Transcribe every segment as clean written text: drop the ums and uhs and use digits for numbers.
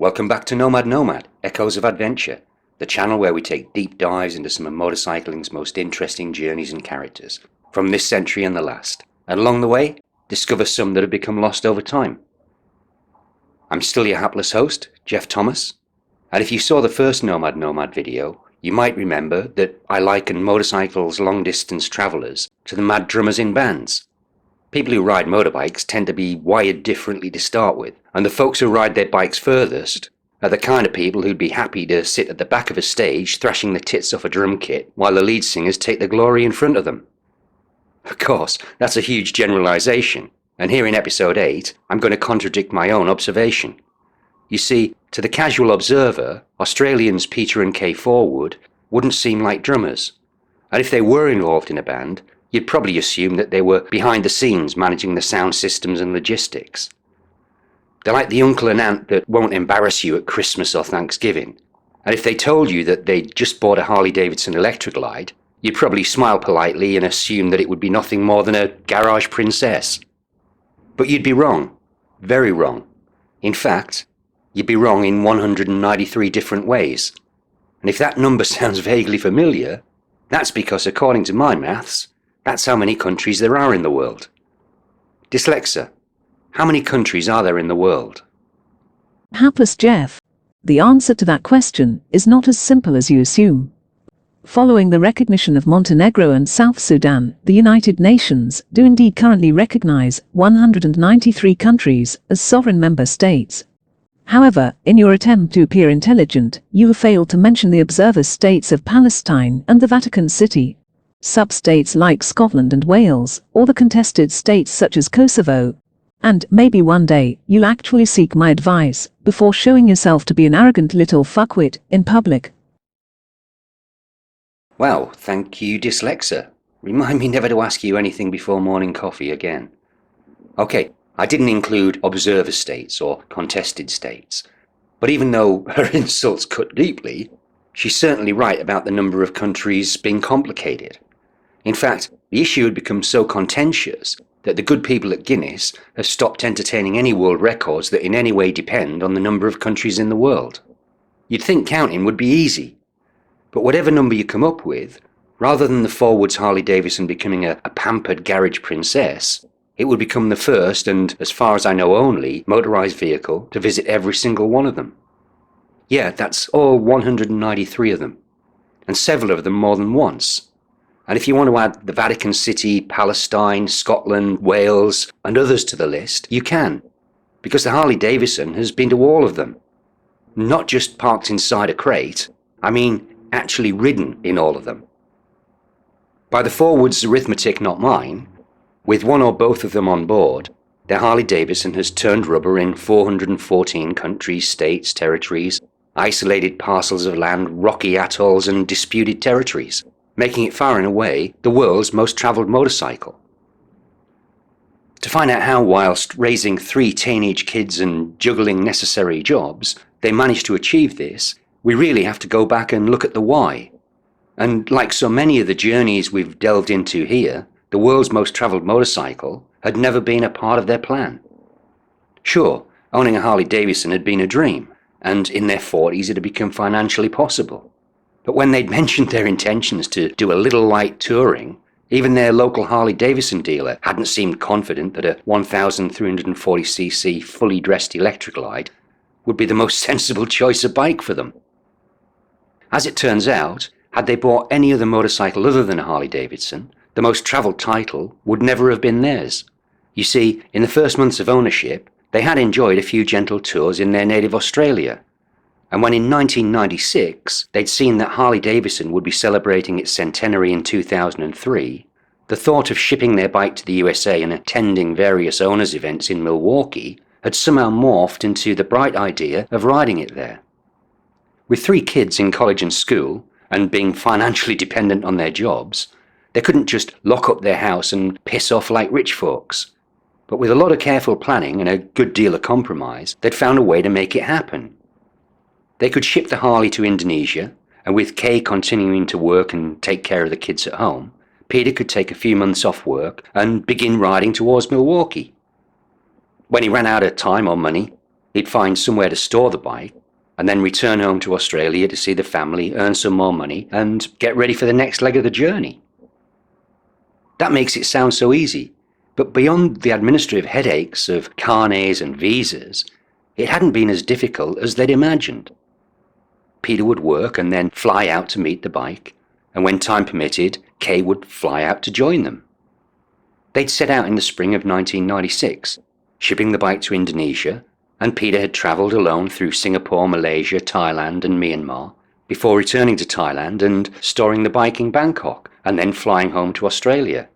Welcome back to Nomad, Echoes of Adventure, the channel where we take deep dives into some of motorcycling's most interesting journeys and characters, from this century and the last, and along the way, discover some that have become lost over time. I'm still your hapless host, Geoff Thomas, and if you saw the first Nomad video, you might remember that I liken motorcycles' long-distance travellers to the mad drummers in bands. People who ride motorbikes tend to be wired differently to start with, and the folks who ride their bikes furthest are the kind of people who'd be happy to sit at the back of a stage thrashing the tits off a drum kit while the lead singers take the glory in front of them. Of course, that's a huge generalisation, and here in episode 8, I'm going to contradict my own observation. You see, to the casual observer, Australians Peter and Kay Forwood wouldn't seem like drummers, and if they were involved in a band, you'd probably assume that they were behind the scenes managing the sound systems and logistics. They're like the uncle and aunt that won't embarrass you at Christmas or Thanksgiving, and if they told you that they'd just bought a Harley Davidson Electraglide, you'd probably smile politely and assume that it would be nothing more than a garage princess. But you'd be wrong, very wrong. In fact, you'd be wrong in 193 different ways. And if that number sounds vaguely familiar, that's because according to my maths, that's how many countries there are in the world. Dyslexa, how many countries are there in the world? Hapless Geoff. The answer to that question is not as simple as you assume. Following the recognition of Montenegro and South Sudan, the United Nations do indeed currently recognize 193 countries as sovereign member states. However, in your attempt to appear intelligent, you have failed to mention the observer states of Palestine and the Vatican City, sub-states like Scotland and Wales, or the contested states such as Kosovo. And maybe one day, you'll actually seek my advice before showing yourself to be an arrogant little fuckwit in public. Well, thank you, Dyslexa. Remind me never to ask you anything before morning coffee again. Okay, I didn't include observer states or contested states, but even though her insults cut deeply, she's certainly right about the number of countries being complicated. In fact, the issue had become so contentious that the good people at Guinness have stopped entertaining any world records that in any way depend on the number of countries in the world. You'd think counting would be easy, but whatever number you come up with, rather than the Forwood's Harley Davidson becoming a pampered garage princess, it would become the first and, as far as I know only, motorised vehicle to visit every single one of them. Yeah, that's all 193 of them, and several of them more than once. And if you want to add the Vatican City, Palestine, Scotland, Wales, and others to the list, you can, because the Harley Davidson has been to all of them. Not just parked inside a crate, I mean actually ridden in all of them. By the Forwood's arithmetic, not mine, with one or both of them on board, their Harley Davidson has turned rubber in 414 countries, states, territories, isolated parcels of land, rocky atolls and disputed territories, making it far and away the world's most travelled motorcycle. To find out how, whilst raising 3 teenage kids and juggling necessary jobs, they managed to achieve this, we really have to go back and look at the why. And like so many of the journeys we've delved into here, the world's most travelled motorcycle had never been a part of their plan. Sure, owning a Harley Davidson had been a dream, and in their 40s it had become financially possible. But when they'd mentioned their intentions to do a little light touring, even their local Harley Davidson dealer hadn't seemed confident that a 1,340cc fully dressed Electraglide would be the most sensible choice of bike for them. As it turns out, had they bought any other motorcycle other than a Harley Davidson, the most travelled title would never have been theirs. You see, in the first months of ownership, they had enjoyed a few gentle tours in their native Australia. And when in 1996 they'd seen that Harley Davidson would be celebrating its centenary in 2003, the thought of shipping their bike to the USA and attending various owners' events in Milwaukee had somehow morphed into the bright idea of riding it there. With 3 kids in college and school, and being financially dependent on their jobs, they couldn't just lock up their house and piss off like rich folks. But with a lot of careful planning and a good deal of compromise, they'd found a way to make it happen. They could ship the Harley to Indonesia, and with Kay continuing to work and take care of the kids at home, Peter could take a few months off work and begin riding towards Milwaukee. When he ran out of time or money, He'd find somewhere to store the bike, and then return home to Australia to see the family, earn some more money, and get ready for the next leg of the journey. That makes it sound so easy, but beyond the administrative headaches of carnets and visas, it hadn't been as difficult as they'd imagined. Peter would work and then fly out to meet the bike, and when time permitted, Kay would fly out to join them. They'd set out in the spring of 1996, shipping the bike to Indonesia, and Peter had travelled alone through Singapore, Malaysia, Thailand and Myanmar, before returning to Thailand and storing the bike in Bangkok, and then flying home to Australia.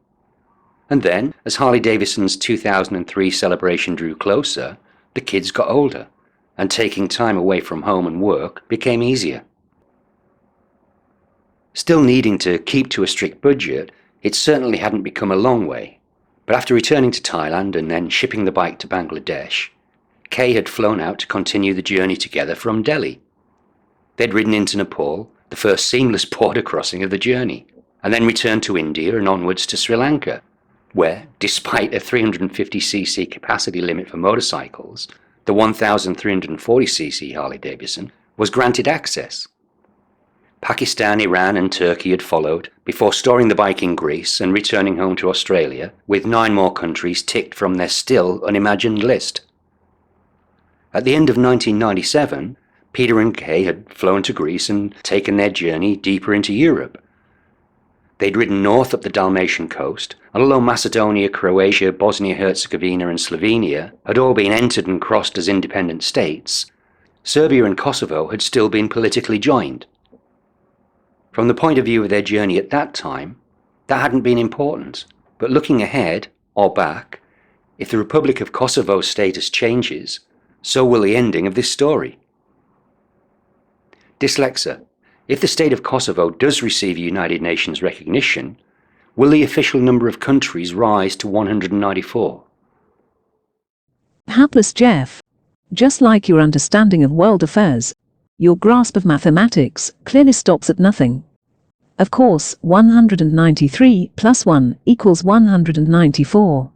And then, as Harley Davidson's 2003 celebration drew closer, the kids got older, and taking time away from home and work became easier. Still needing to keep to a strict budget, it certainly hadn't become a long way, but after returning to Thailand and then shipping the bike to Bangladesh, Kay had flown out to continue the journey together from Delhi. They'd ridden into Nepal, the first seamless border crossing of the journey, and then returned to India and onwards to Sri Lanka, where, despite a 350cc capacity limit for motorcycles, the 1340cc Harley Davidson was granted access. Pakistan, Iran and Turkey had followed, before storing the bike in Greece and returning home to Australia, with 9 more countries ticked from their still unimagined list. At the end of 1997, Peter and Kay had flown to Greece and taken their journey deeper into Europe. They'd ridden north up the Dalmatian coast, and although Macedonia, Croatia, Bosnia-Herzegovina and Slovenia had all been entered and crossed as independent states, Serbia and Kosovo had still been politically joined. From the point of view of their journey at that time, that hadn't been important, but looking ahead, or back, if the Republic of Kosovo's status changes, so will the ending of this story. Dyslexia. If the state of Kosovo does receive United Nations recognition, will the official number of countries rise to 194? Hapless Geoff. Just like your understanding of world affairs, your grasp of mathematics clearly stops at nothing. Of course, 193 plus 1 equals 194.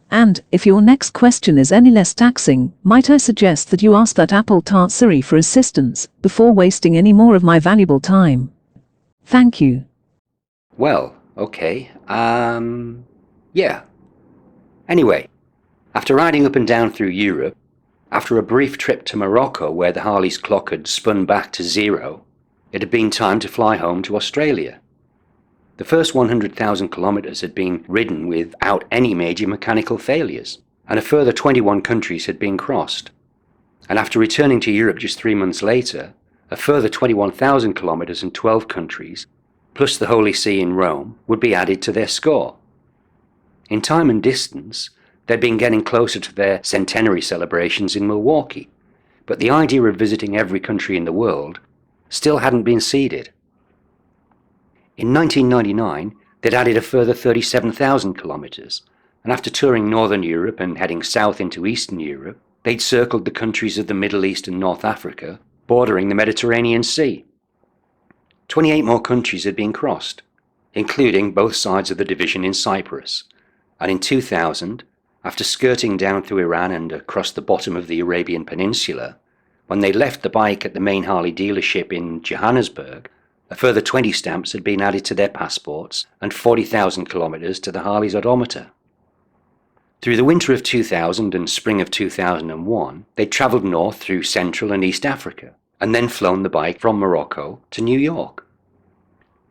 And, if your next question is any less taxing, might I suggest that you ask that apple tart Siri for assistance, before wasting any more of my valuable time. Thank you. Well, okay, yeah. Anyway, after riding up and down through Europe, after a brief trip to Morocco where the Harley's clock had spun back to 0, it had been time to fly home to Australia. The first 100,000 kilometres had been ridden without any major mechanical failures, and a further 21 countries had been crossed. And after returning to Europe just 3 months later, a further 21,000 kilometres and 12 countries, plus the Holy See in Rome, would be added to their score. In time and distance, they'd been getting closer to their centenary celebrations in Milwaukee, but the idea of visiting every country in the world still hadn't been seeded. In 1999, they'd added a further 37,000 kilometres, and after touring Northern Europe and heading south into Eastern Europe, they'd circled the countries of the Middle East and North Africa, bordering the Mediterranean Sea. 28 more countries had been crossed, including both sides of the division in Cyprus, and in 2000, after skirting down through Iran and across the bottom of the Arabian Peninsula, when they left the bike at the main Harley dealership in Johannesburg, a further 20 stamps had been added to their passports and 40,000 kilometres to the Harley's odometer. Through the winter of 2000 and spring of 2001, they travelled north through Central and East Africa, and then flown the bike from Morocco to New York.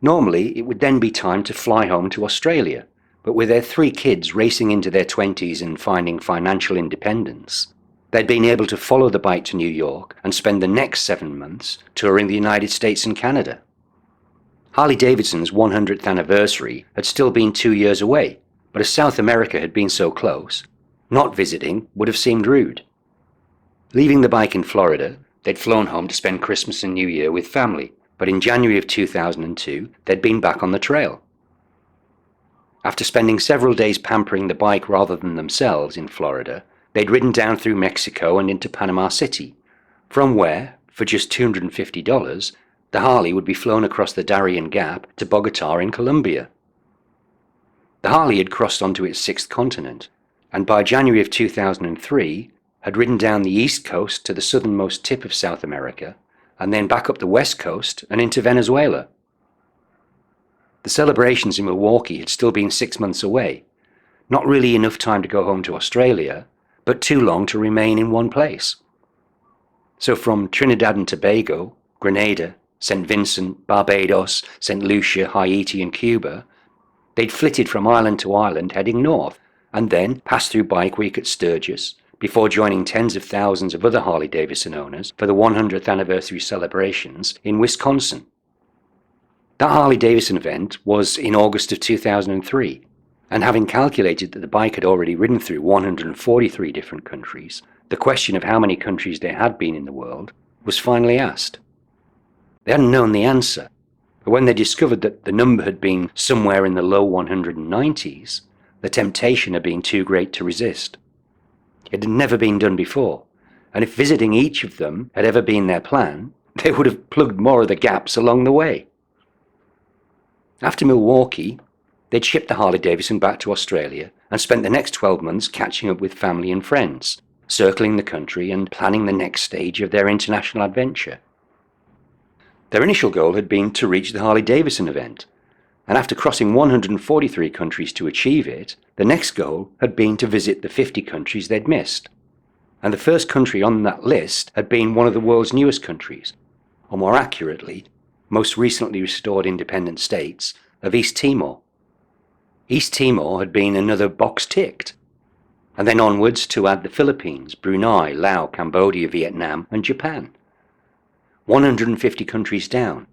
Normally, it would then be time to fly home to Australia, but with their 3 kids racing into their 20s and finding financial independence, they'd been able to follow the bike to New York and spend the next 7 months touring the United States and Canada. Harley Davidson's 100th anniversary had still been 2 years away, but as South America had been so close, not visiting would have seemed rude. Leaving the bike in Florida, they'd flown home to spend Christmas and New Year with family, but in January of 2002, they'd been back on the trail. After spending several days pampering the bike rather than themselves in Florida, they'd ridden down through Mexico and into Panama City, from where, for just $250, the Harley would be flown across the Darien Gap to Bogota in Colombia. The Harley had crossed onto its 6th continent, and by January of 2003 had ridden down the east coast to the southernmost tip of South America, and then back up the west coast and into Venezuela. The celebrations in Milwaukee had still been 6 months away, not really enough time to go home to Australia, but too long to remain in one place. So from Trinidad and Tobago, Grenada, St. Vincent, Barbados, St. Lucia, Haiti and Cuba, they'd flitted from island to island heading north, and then passed through Bike Week at Sturgis, before joining tens of thousands of other Harley Davidson owners for the 100th anniversary celebrations in Wisconsin. That Harley Davidson event was in August of 2003, and having calculated that the bike had already ridden through 143 different countries, the question of how many countries there had been in the world was finally asked. They hadn't known the answer, but when they discovered that the number had been somewhere in the low 190s, the temptation had been too great to resist. It had never been done before, and if visiting each of them had ever been their plan, they would have plugged more of the gaps along the way. After Milwaukee, they'd shipped the Harley Davidson back to Australia and spent the next 12 months catching up with family and friends, circling the country and planning the next stage of their international adventure. Their initial goal had been to reach the Harley Davidson event, and after crossing 143 countries to achieve it, the next goal had been to visit the 50 countries they'd missed. And the first country on that list had been one of the world's newest countries, or more accurately, most recently restored independent states of East Timor. East Timor had been another box ticked, and then onwards to add the Philippines, Brunei, Laos, Cambodia, Vietnam and Japan. 150 countries down,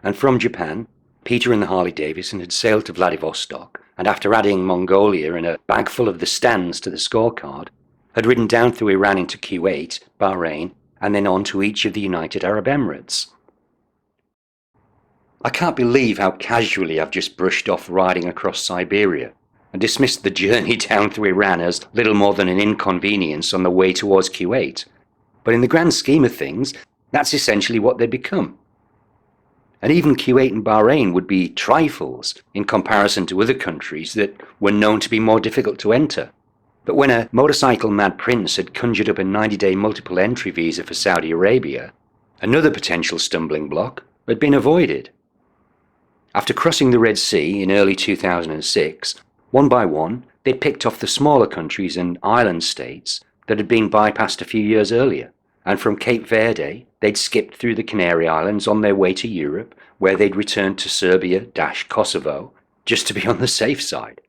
and from Japan, Peter and the Harley Davidson had sailed to Vladivostok, and after adding Mongolia and a bag full of the stands to the scorecard, had ridden down through Iran into Kuwait, Bahrain, and then on to each of the United Arab Emirates. I can't believe how casually I've just brushed off riding across Siberia and dismissed the journey down through Iran as little more than an inconvenience on the way towards Kuwait. But in the grand scheme of things, that's essentially what they'd become. And even Kuwait and Bahrain would be trifles in comparison to other countries that were known to be more difficult to enter. But when a motorcycle-mad prince had conjured up a 90-day multiple entry visa for Saudi Arabia, another potential stumbling block had been avoided. After crossing the Red Sea in early 2006, one by one, they'd picked off the smaller countries and island states that had been bypassed a few years earlier, and from Cape Verde, they'd skipped through the Canary Islands on their way to Europe, where they'd returned to Serbia-Kosovo, just to be on the safe side.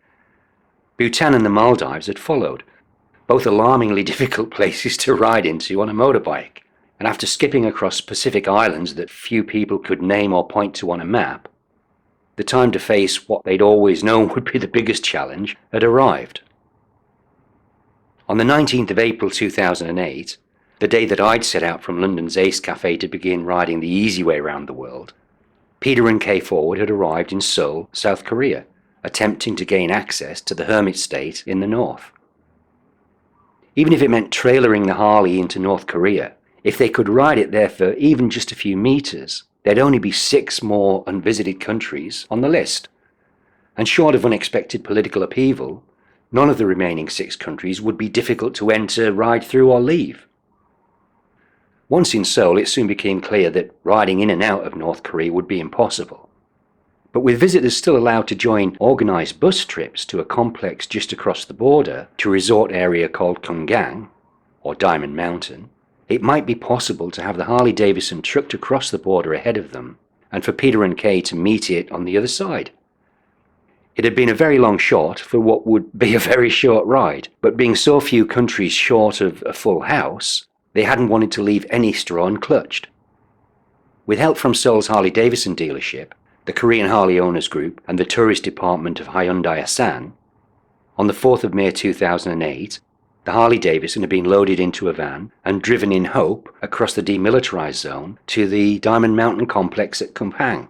Bhutan and the Maldives had followed, both alarmingly difficult places to ride into on a motorbike, and after skipping across Pacific islands that few people could name or point to on a map, the time to face what they'd always known would be the biggest challenge had arrived. On the 19th of April 2008, the day that I'd set out from London's Ace Cafe to begin riding the easy way around the world, Peter and Kay Forwood had arrived in Seoul, South Korea, attempting to gain access to the Hermit State in the north. Even if it meant trailering the Harley into North Korea, if they could ride it there for even just a few meters, there'd only be 6 more unvisited countries on the list. And short of unexpected political upheaval, none of the remaining 6 countries would be difficult to enter, ride through or leave. Once in Seoul, it soon became clear that riding in and out of North Korea would be impossible. But with visitors still allowed to join organised bus trips to a complex just across the border to a resort area called Kumgang, or Diamond Mountain, it might be possible to have the Harley Davidson trucked across the border ahead of them, and for Peter and Kay to meet it on the other side. It had been a very long shot for what would be a very short ride, but being so few countries short of a full house, they hadn't wanted to leave any straw unclutched. With help from Seoul's Harley Davidson dealership, the Korean Harley Owners Group and the tourist department of Hyundai Asan, on the 4th of May 2008, the Harley Davidson had been loaded into a van and driven in hope across the demilitarized zone to the Diamond Mountain complex at Kumgang.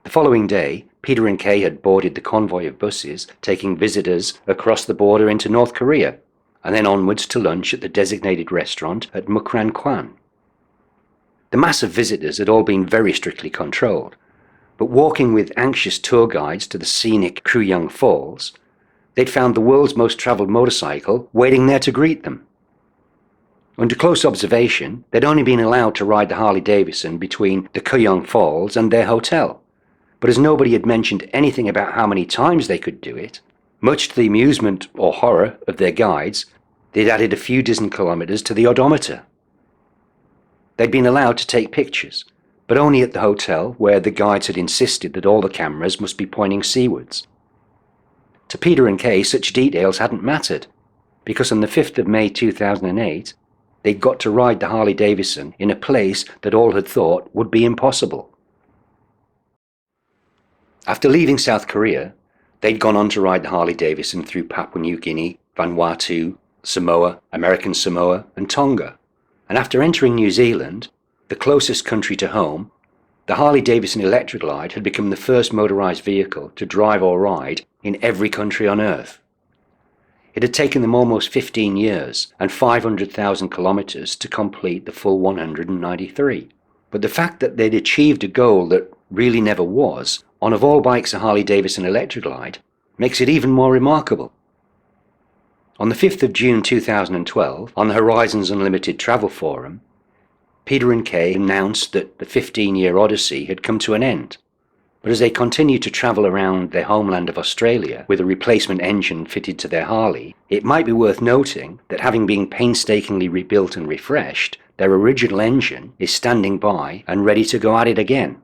The following day, Peter and Kay had boarded the convoy of buses taking visitors across the border into North Korea, and then onwards to lunch at the designated restaurant at Mukran Kwan. The mass of visitors had all been very strictly controlled, but walking with anxious tour guides to the scenic Kruyung Falls, they'd found the world's most travelled motorcycle waiting there to greet them. Under close observation, they'd only been allowed to ride the Harley Davidson between the Kuyong Falls and their hotel. But as nobody had mentioned anything about how many times they could do it, much to the amusement or horror of their guides, they'd added a few dozen kilometres to the odometer. They'd been allowed to take pictures, but only at the hotel where the guides had insisted that all the cameras must be pointing seawards. To Peter and Kay, such details hadn't mattered, because on the 5th of May 2008, they'd got to ride the Harley Davidson in a place that all had thought would be impossible. After leaving South Korea, they'd gone on to ride the Harley Davidson through Papua New Guinea, Vanuatu, Samoa, American Samoa, and Tonga. And after entering New Zealand, the closest country to home, the Harley Davidson Electraglide had become the first motorised vehicle to drive or ride in every country on Earth. It had taken them almost 15 years and 500,000 kilometres to complete the full 193. But the fact that they'd achieved a goal that really never was, on of all bikes a Harley Davidson Electraglide, makes it even more remarkable. On the 5th of June 2012, on the Horizons Unlimited Travel Forum, Peter and Kay announced that the 15-year odyssey had come to an end. But as they continued to travel around their homeland of Australia with a replacement engine fitted to their Harley, it might be worth noting that having been painstakingly rebuilt and refreshed, their original engine is standing by and ready to go at it again.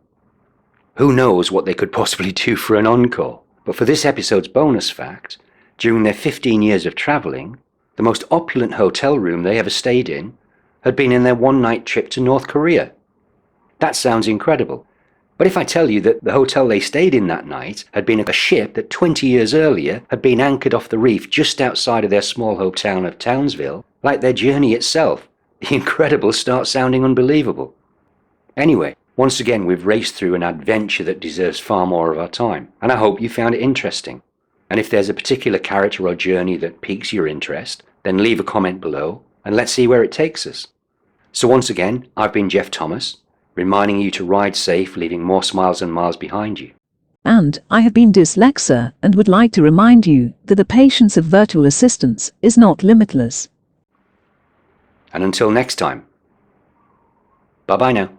Who knows what they could possibly do for an encore? But for this episode's bonus fact, during their 15 years of travelling, the most opulent hotel room they ever stayed in had been in their one-night trip to North Korea. That sounds incredible. But if I tell you that the hotel they stayed in that night had been a ship that 20 years earlier had been anchored off the reef just outside of their small hometown of Townsville, like their journey itself, the incredible starts sounding unbelievable. Anyway, once again we've raced through an adventure that deserves far more of our time, and I hope you found it interesting. And if there's a particular character or journey that piques your interest, then leave a comment below and let's see where it takes us. So once again, I've been Geoff Thomas, reminding you to ride safe, leaving more smiles and miles behind you. And I have been Dyslexa and would like to remind you that the patience of virtual assistants is not limitless. And until next time, bye-bye now.